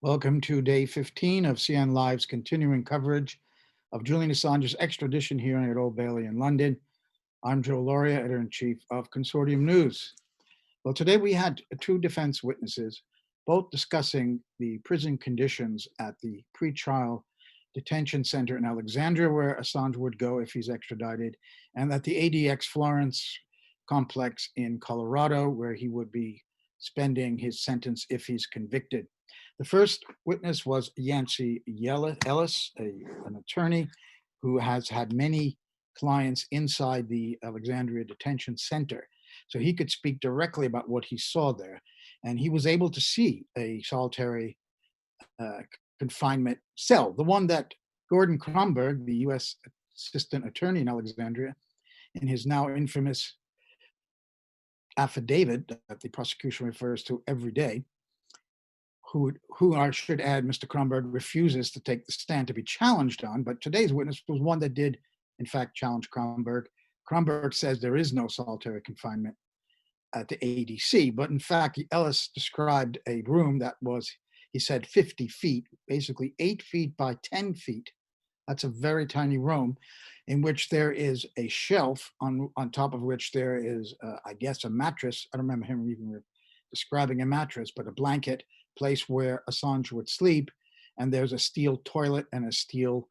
Welcome to day 15 of CN Live's continuing coverage of Julian Assange's extradition hearing at Old Bailey in London. I'm Joe Lauria, editor-in-chief of Consortium News. Well, today we had two defense witnesses, both discussing the prison conditions at the pretrial detention center in Alexandria, where Assange would go if he's extradited, and at the ADX Florence complex in Colorado, where he would be spending his sentence if he's convicted. The first witness was Yancey Ellis, an attorney who has had many clients inside the Alexandria Detention Center. So he could speak directly about what he saw there. And he was able to see a solitary uh, confinement cell, the one that Gordon Kromberg, the US assistant attorney in Alexandria, in his now infamous affidavit that the prosecution refers to every day, who I should add, Mr. Kromberg refuses to take the stand to be challenged on, but today's witness was one that did, in fact, challenge Kromberg. Kromberg says there is no solitary confinement at the ADC, but in fact, Ellis described a room that was, he said, 50 feet, basically 8 feet by 10 feet. That's a very tiny room in which there is a shelf on top of which there is, I guess, a mattress. I don't remember him even describing a mattress, but a blanket, place where Assange would sleep. And there's a steel toilet and a steel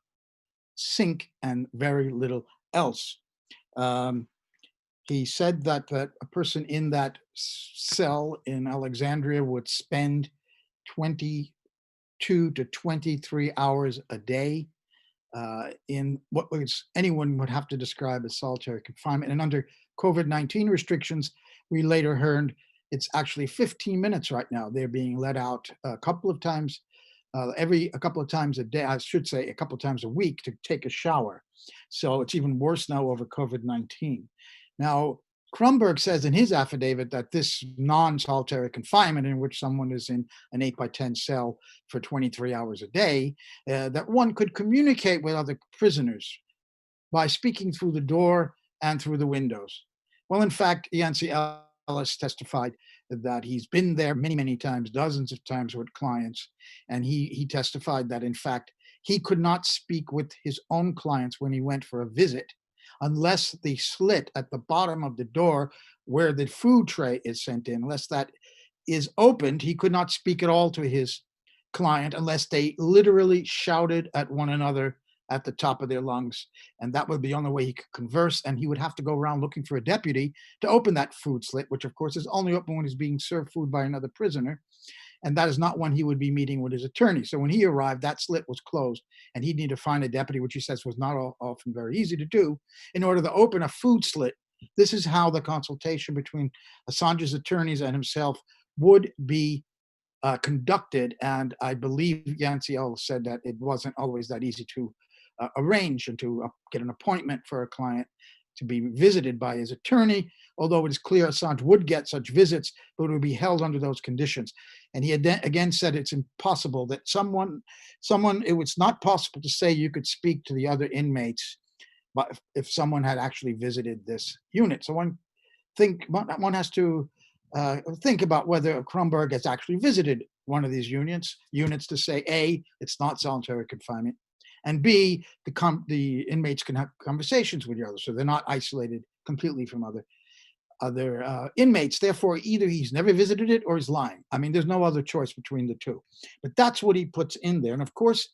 sink and very little else. He said that a person in that cell in Alexandria would spend 22 to 23 hours a day in what anyone would have to describe as solitary confinement. And under COVID-19 restrictions, we later heard it's actually 15 minutes right now. They're being let out a couple of times, a couple of times a day, I should say a couple of times a week, to take a shower. So it's even worse now over COVID-19. Now, Kromberg says in his affidavit that this non-solitary confinement, in which someone is in an 8 by 10 cell for 23 hours a day, that one could communicate with other prisoners by speaking through the door and through the windows. Well, in fact, Yancey Ellis testified that he's been there many, many times, dozens of times with clients. And he testified that, in fact, he could not speak with his own clients when he went for a visit unless the slit at the bottom of the door where the food tray is sent in, unless that is opened, he could not speak at all to his client unless they literally shouted at one another at the top of their lungs. And that would be the only way he could converse. And he would have to go around looking for a deputy to open that food slit, which of course is only open when he's being served food by another prisoner. And that is not when he would be meeting with his attorney. So when he arrived, that slit was closed and he'd need to find a deputy, which he says was not often very easy to do, in order to open a food slit. This is how the consultation between Assange's attorneys and himself would be conducted. And I believe Yancey Ellis said that it wasn't always that easy to arrange and to get an appointment for a client to be visited by his attorney, although it is clear Assange would get such visits, but it would be held under those conditions. And he had again said it's impossible that it was not possible to say you could speak to the other inmates, but if someone had actually visited this unit. So one has to think about whether Kromberg has actually visited one of these units to say, A, it's not solitary confinement, and B, the inmates can have conversations with each other, so they're not isolated completely from other inmates. Therefore, either he's never visited it or he's lying. I mean, there's no other choice between the two. But that's what he puts in there. And of course,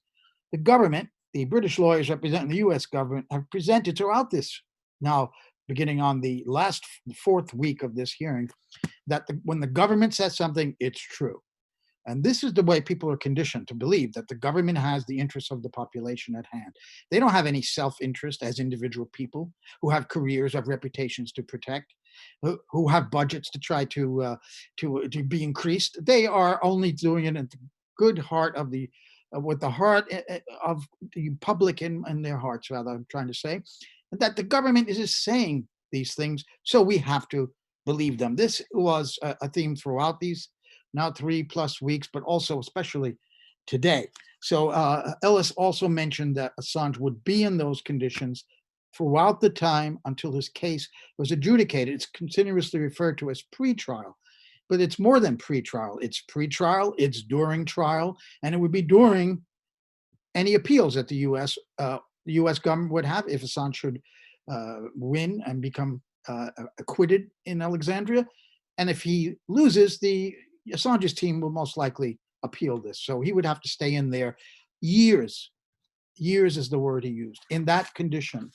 the government, the British lawyers representing the US government, have presented throughout this, now beginning on the fourth week of this hearing, that when the government says something, it's true. And this is the way people are conditioned to believe, that the government has the interests of the population at hand. They don't have any self-interest as individual people who have careers, have reputations to protect, who have budgets to try to be increased. They are only doing it in the good heart of the with the heart of the public in their hearts, rather, I'm trying to say, that the government is just saying these things, so we have to believe them. This was a theme throughout these now 3+ weeks, but also especially today. So Ellis also mentioned that Assange would be in those conditions throughout the time until his case was adjudicated. It's continuously referred to as pretrial. but it's more than pre-trial. It's pre-trial, it's during trial, and it would be during any appeals that the U.S. government would have if Assange should win and become acquitted in Alexandria, and if he loses, the Assange's team will most likely appeal this. So he would have to stay in there years. Years is the word he used, in that condition,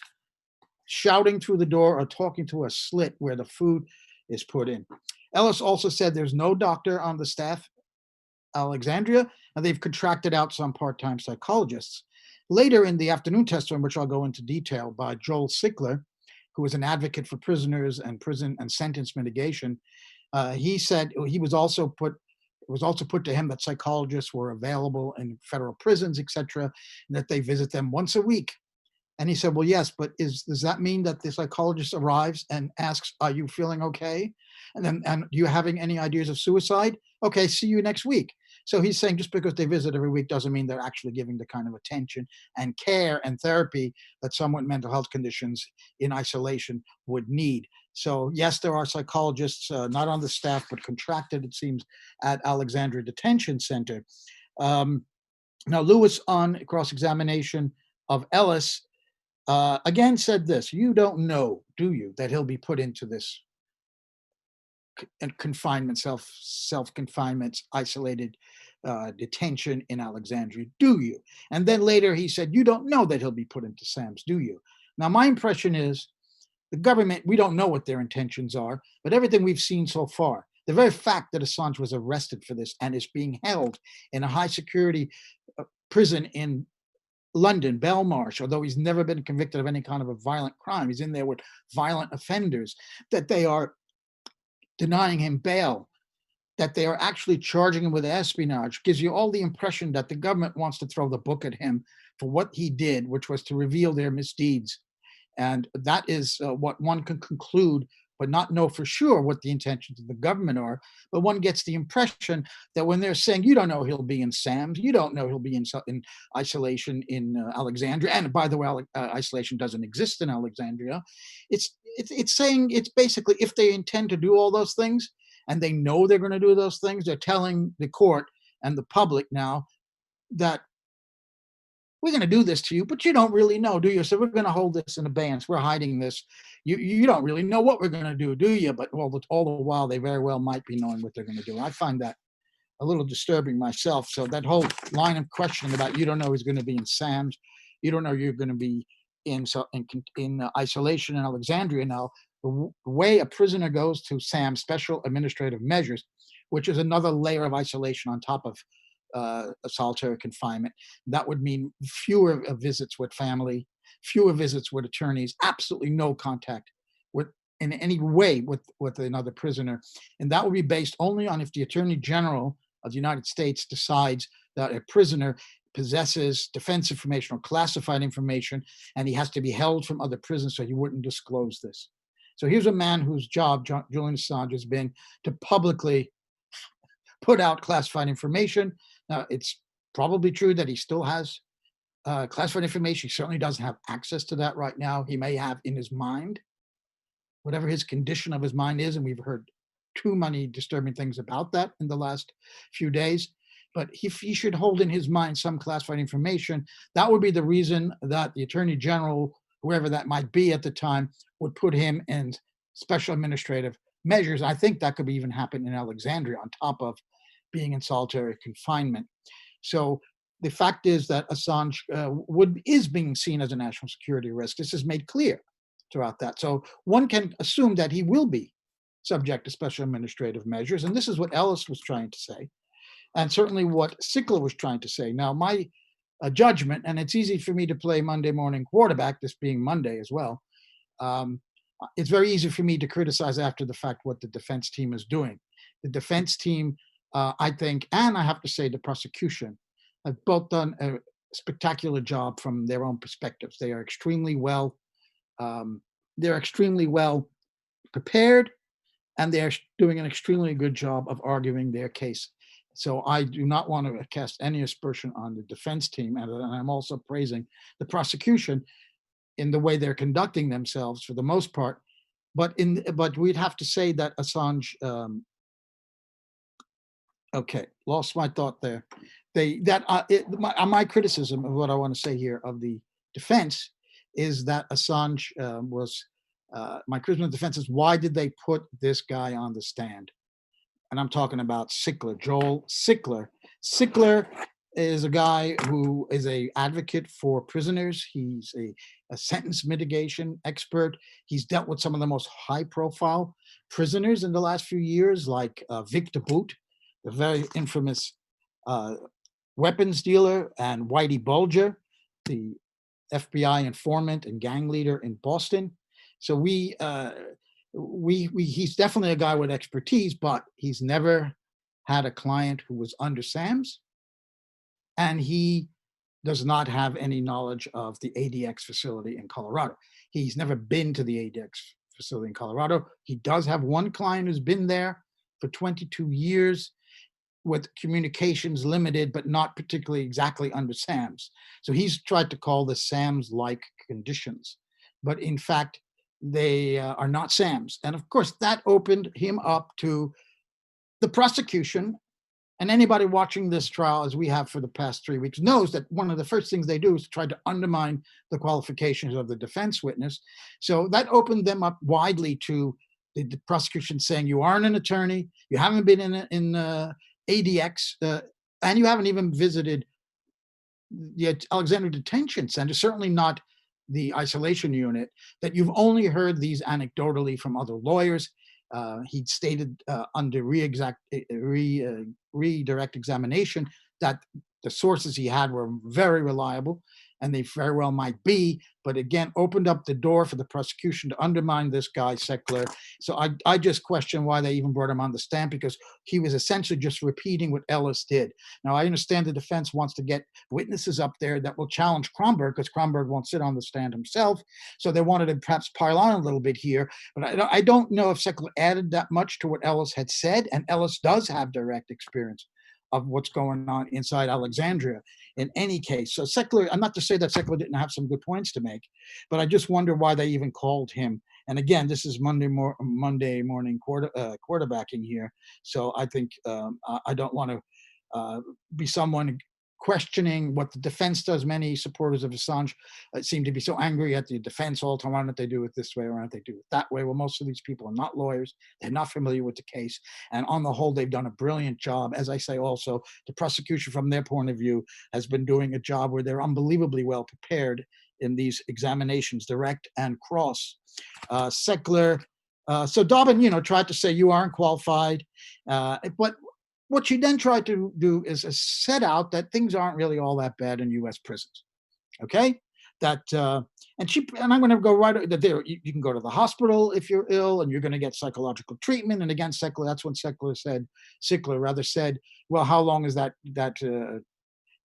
shouting through the door or talking to a slit where the food is put in. Ellis also said there's no doctor on the staff Alexandria, and they've contracted out some part-time psychologists. Later in the afternoon testimony, which I'll go into detail, by Joel Sickler, who is an advocate for prisoners and prison and sentence mitigation, he said he was also put it was also put to him that psychologists were available in federal prisons, etc., and that they visit them once a week. And he said, well, yes, but does that mean that the psychologist arrives and asks, are you feeling okay? And you having any ideas of suicide? Okay, see you next week. So he's saying just because they visit every week doesn't mean they're actually giving the kind of attention and care and therapy that someone with mental health conditions in isolation would need. So yes, there are psychologists, not on the staff, but contracted, it seems, at Alexandria Detention Center. Now, Lewis, on cross-examination of Ellis, again said this: you don't know, do you, that he'll be put into this confinement, self-confinement, isolated detention in Alexandria, do you? And then later he said, you don't know that he'll be put into SAMS, do you? Now, my impression is the government, we don't know what their intentions are, but everything we've seen so far, the very fact that Assange was arrested for this and is being held in a high security prison in London, Belmarsh, although he's never been convicted of any kind of a violent crime, he's in there with violent offenders, that they are denying him bail, that they are actually charging him with espionage, gives you all the impression that the government wants to throw the book at him for what he did, which was to reveal their misdeeds. And that is what one can conclude, but not know for sure what the intentions of the government are. But one gets the impression that when they're saying, you don't know he'll be in SAMS, you don't know he'll be in isolation in Alexandria, and by the way, isolation doesn't exist in Alexandria. It's saying, it's basically, if they intend to do all those things, and they know they're going to do those things, they're telling the court and the public now that we're going to do this to you, but you don't really know, do you? So we're going to hold this in abeyance. We're hiding this. You don't really know what we're going to do you? But all the while, they very well might be knowing what they're going to do. I find that a little disturbing myself. So that whole line of questioning about you don't know who's going to be in SAMS, you don't know you're going to be in isolation in Alexandria now. The way a prisoner goes to SAMS, special administrative measures, which is another layer of isolation on top of solitary confinement. That would mean fewer visits with family, fewer visits with attorneys, absolutely no contact with in any way with another prisoner. And that would be based only on if the Attorney General of the United States decides that a prisoner possesses defense information or classified information, and he has to be held from other prisons so he wouldn't disclose this. So here's a man whose job, Julian Assange, has been to publicly put out classified information. Now, it's probably true that he still has classified information. He certainly doesn't have access to that right now. He may have in his mind, whatever his condition of his mind is, and we've heard too many disturbing things about that in the last few days. But if he should hold in his mind some classified information, that would be the reason that the Attorney General, whoever that might be at the time, would put him in special administrative measures. I think that could even happen in Alexandria on top of being in solitary confinement. So the fact is that Assange is being seen as a national security risk. This is made clear throughout that. So one can assume that he will be subject to special administrative measures. And this is what Ellis was trying to say, and certainly what Sickler was trying to say. Now, my judgment, and it's easy for me to play Monday morning quarterback, this being Monday as well, it's very easy for me to criticize after the fact what the defense team is doing. The defense team, I think, and I have to say the prosecution, have both done a spectacular job from their own perspectives. They are extremely well, prepared, and they're doing an extremely good job of arguing their case. So I do not want to cast any aspersion on the defense team, and I'm also praising the prosecution in the way they're conducting themselves for the most part. But we'd have to say that Assange Okay, lost my thought there. My criticism of what I want to say here of the defense is that Assange was my criticism of defense is why did they put this guy on the stand? And I'm talking about Sickler, Joel Sickler. Sickler is a guy who is a advocate for prisoners. He's a sentence mitigation expert. He's dealt with some of the most high profile prisoners in the last few years, like Victor Boot, the very infamous uh, weapons dealer, and Whitey Bulger, the FBI informant and gang leader in Boston. So he's definitely a guy with expertise, but he's never had a client who was under SAMS, and he does not have any knowledge of the ADX facility in Colorado. He's never been to the ADX facility in Colorado. He does have one client who's been there for 22 years with communications limited, but not particularly exactly under SAMS. So he's tried to call this SAMS-like conditions, but in fact, they are not SAMS. And of course, that opened him up to the prosecution. And anybody watching this trial, as we have for the past 3 weeks, knows that one of the first things they do is to try to undermine the qualifications of the defense witness. So that opened them up widely to the prosecution saying, you aren't an attorney, you haven't been in ADX, and you haven't even visited the Alexandria Detention Center, certainly not the isolation unit, that you've only heard these anecdotally from other lawyers. He'd stated under redirect examination that the sources he had were very reliable, and they very well might be, but again, opened up the door for the prosecution to undermine this guy, Sickler. So I just question why they even brought him on the stand, because he was essentially just repeating what Ellis did. Now, I understand the defense wants to get witnesses up there that will challenge Kronberg, because Kronberg won't sit on the stand himself. So they wanted to perhaps pile on a little bit here, but I don't know if Sickler added that much to what Ellis had said, and Ellis does have direct experience of what's going on inside Alexandria in any case. So Sickler, I'm not to say that Sickler didn't have some good points to make, but I just wonder why they even called him. And again, this is Monday morning quarterbacking here. So I think I don't want to be someone questioning what the defense does. Many supporters of Assange seem to be so angry at the defense all the time. Why don't they do it this way? Or why don't they do it that way? Well, most of these people are not lawyers. They're not familiar with the case. And on the whole, they've done a brilliant job. As I say, also, the prosecution from their point of view has been doing a job where they're unbelievably well prepared in these examinations, direct and cross. Sickler, so Dobbin, tried to say you aren't qualified, but what she then tried to do is set out that things aren't really all that bad in U.S. prisons. Okay, that and I'm going to go right that there. You can go to the hospital if you're ill, and you're going to get psychological treatment. And again, that's when Sickler rather said, well, how long is that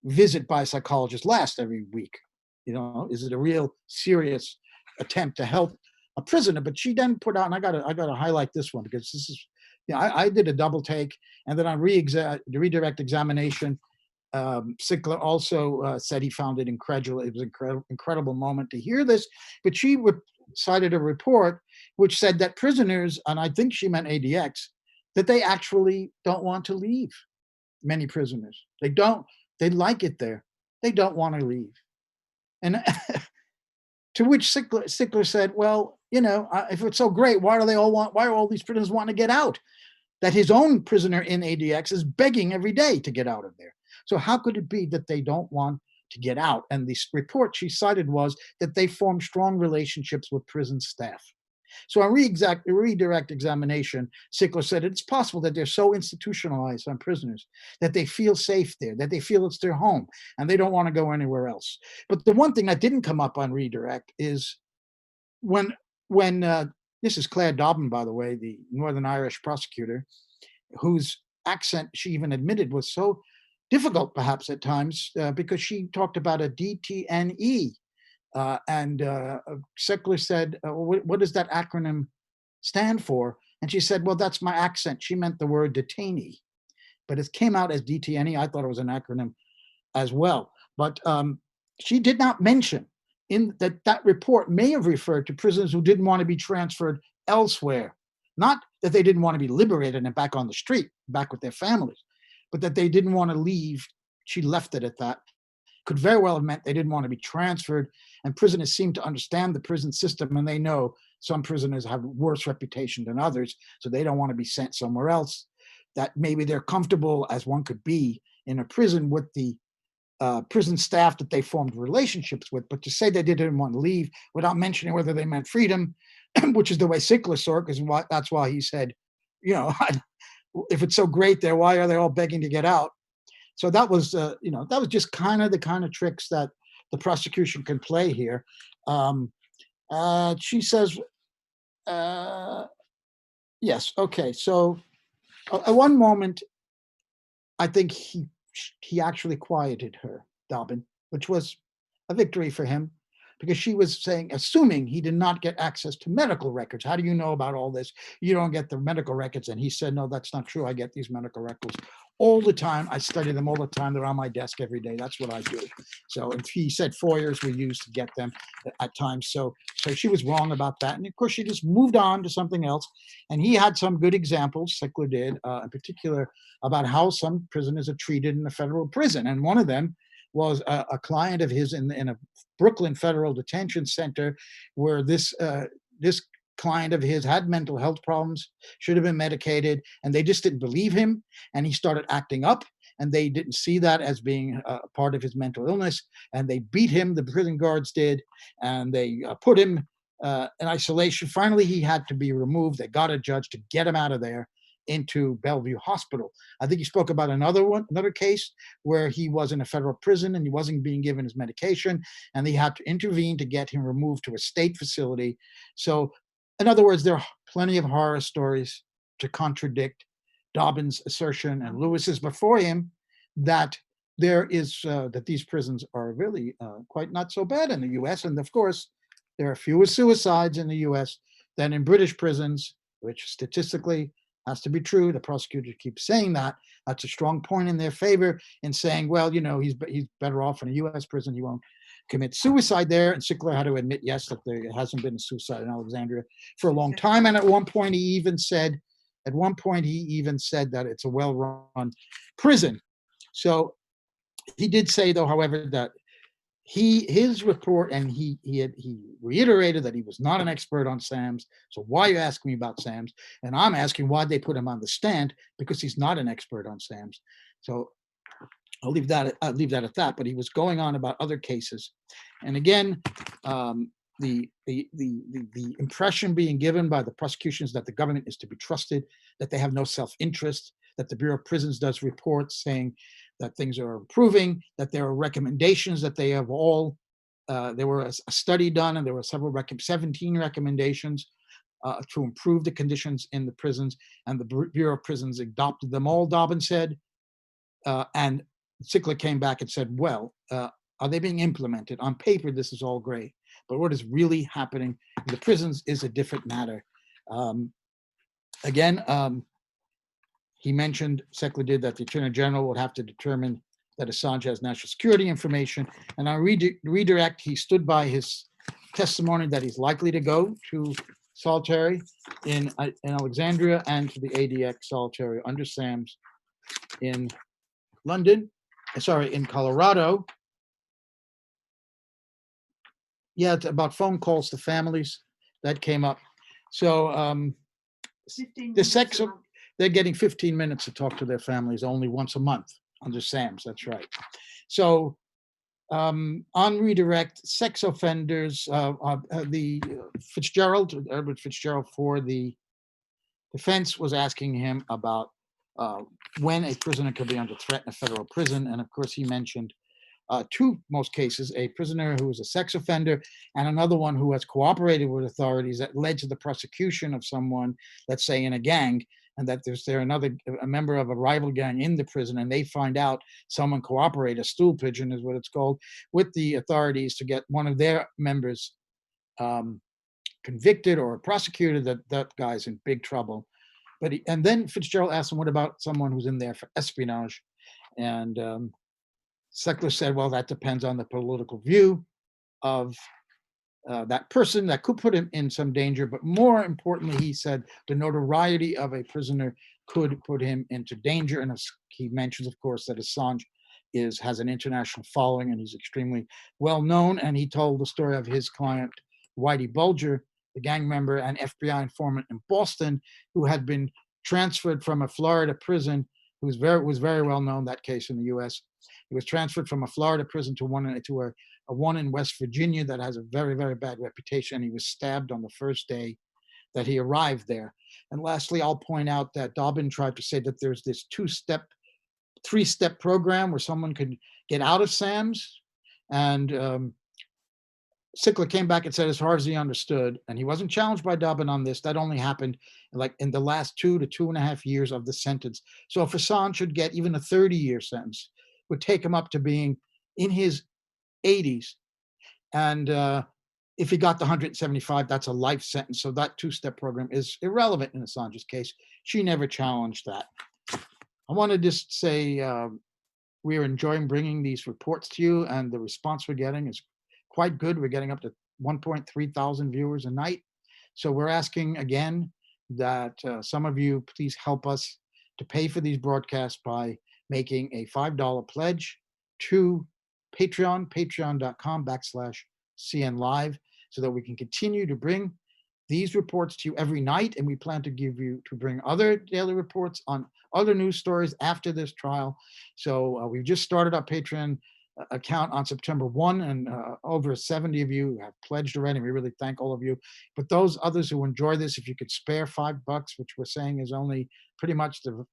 visit by a psychologist last every week? Is it a real serious attempt to help a prisoner? But she then put out, and I gotta highlight this one, because this is, I did a double take, and then on the redirect examination, Sickler also said he found it incredible. It was an incredible moment to hear this, but she cited a report which said that prisoners, and I think she meant ADX, that they actually don't want to leave. Many prisoners, they don't. They like it there. They don't want to leave. And to which Sickler said, well, if it's so great, why are all these prisoners wanting to get out? That his own prisoner in ADX is begging every day to get out of there. So how could it be that they don't want to get out? And the report she cited was that they form strong relationships with prison staff. So on redirect examination, Sickler said it's possible that they're so institutionalized on prisoners that they feel safe there, that they feel it's their home, and they don't want to go anywhere else. But the one thing that didn't come up on redirect is when this is Claire Dobbin, by the way, the Northern Irish prosecutor, whose accent she even admitted was so difficult, perhaps at times, because she talked about a DTNE. And Sickler said, what does that acronym stand for? And she said, well, that's my accent. She meant the word detainee, but it came out as DTNE. I thought it was an acronym as well. But she did not mention in that report may have referred to prisoners who didn't want to be transferred elsewhere. Not that they didn't want to be liberated and back on the street, back with their families, but that they didn't want to leave. She left it at that. Could very well have meant they didn't want to be transferred. And prisoners seem to understand the prison system, and they know some prisoners have worse reputation than others, so they don't want to be sent somewhere else. That maybe they're comfortable, as one could be, in a prison with the prison staff that they formed relationships with. But to say they didn't want to leave without mentioning whether they meant freedom, which is the way Sickler saw it, because that's why he said, you know, if it's so great there, why are they all begging to get out? So that was, that was just kind of the kind of tricks that the prosecution can play here. She says, yes, okay. So at one moment, I think he actually quieted her, Dobbin, which was a victory for him, because she was saying, assuming he did not get access to medical records. How do you know about all this? You don't get the medical records. And he said, no, that's not true. I get these medical records all the time. I study them all the time. They're on my desk every day. That's what I do. So, and he said FOIAs were used to get them at times. So she was wrong about that. And of course, she just moved on to something else. And he had some good examples, Sickler did, in particular, about how some prisoners are treated in a federal prison. And one of them was a client of his in a Brooklyn Federal Detention Center, where this client of his had mental health problems, should have been medicated, and they just didn't believe him, and he started acting up, and they didn't see that as being part of his mental illness, and they beat him, the prison guards did, and they put him in isolation. Finally, he had to be removed. They got a judge to get him out of there into Bellevue Hospital. I think he spoke about another case where he was in a federal prison and he wasn't being given his medication, and they had to intervene to get him removed to a state facility. So, in other words, there are plenty of horror stories to contradict Dobbin's assertion and Lewis's before him that there is that these prisons are really quite not so bad in the U.S. And of course, there are fewer suicides in the U.S. than in British prisons, which statistically has to be true. The prosecutor keeps saying that. That's a strong point in their favor in saying, well, he's better off in a U.S. prison. He won't commit suicide there. And Sickler had to admit, yes, that there hasn't been a suicide in Alexandria for a long time. And at one point, he even said that it's a well-run prison. So he did say, though, however, that his report, and he reiterated that he was not an expert on SAMs. So why are you asking me about SAMs? And I'm asking why they put him on the stand, because he's not an expert on SAMs. So I'll leave that at that. But he was going on about other cases, and again, the impression being given by the prosecution is that the government is to be trusted, that they have no self-interest, that the Bureau of Prisons does reports saying that things are improving, that there are recommendations that they have all, there was a study done, and there were 17 recommendations to improve the conditions in the prisons, and the Bureau of Prisons adopted them all, Dobbin said. And Sickler came back and said, well, are they being implemented? On paper, this is all great, but what is really happening in the prisons is a different matter. He mentioned, Sickler did, that the Attorney General would have to determine that Assange has national security information. And on redirect, he stood by his testimony that he's likely to go to solitary in Alexandria and to the ADX solitary under SAMS in in Colorado. Yeah, it's about phone calls to families that came up. So they're getting 15 minutes to talk to their families only once a month under SAMS. That's right. So on redirect, sex offenders, the Herbert Fitzgerald for the defense was asking him about when a prisoner could be under threat in a federal prison. And of course, he mentioned most cases, a prisoner who was a sex offender and another one who has cooperated with authorities that led to the prosecution of someone, let's say in a gang, and that a member of a rival gang in the prison, and they find out someone cooperated, a stool pigeon is what it's called, with the authorities to get one of their members convicted or prosecuted. That guy's in big trouble. And then Fitzgerald asked him, what about someone who's in there for espionage? And Sickler said, well, that depends on the political view of that person that could put him in some danger, but more importantly, he said the notoriety of a prisoner could put him into danger. And he mentions, of course, that Assange has an international following and he's extremely well known. And he told the story of his client, Whitey Bulger, the gang member and FBI informant in Boston, who had been transferred from a Florida prison, was very well known, that case in the U.S. He was transferred from a Florida prison to a one in West Virginia that has a very, very bad reputation. He was stabbed on the first day that he arrived there. And lastly, I'll point out that Dobbin tried to say that there's this three-step program where someone could get out of SAMS. And Sickler came back and said, as far as he understood, and he wasn't challenged by Dobbin on this, that only happened like in the last 2 to 2.5 years of the sentence. So if Assange should get even a 30-year sentence, it would take him up to being in his 80s. And if he got the 175, that's a life sentence. So that two-step program is irrelevant in Assange's case. She never challenged that. I want to just say we are enjoying bringing these reports to you, and the response we're getting is quite good. We're getting up to 1.3 thousand viewers a night. So we're asking again that some of you please help us to pay for these broadcasts by making a $5 pledge to Patreon, patreon.com/CN Live, so that we can continue to bring these reports to you every night. And we plan to bring other daily reports on other news stories after this trial. So we've just started our Patreon account on September 1, and over 70 of you have pledged already. We really thank all of you. But those others who enjoy this, if you could spare $5, which we're saying is only pretty much the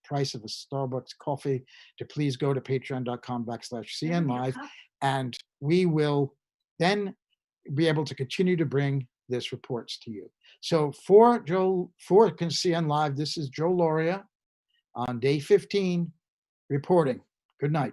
price of a Starbucks coffee, to please go to patreon.com/CN Live, and we will then be able to continue to bring this reports to you. So for CN Live, this is Joe Lauria on day 15 reporting. Good night.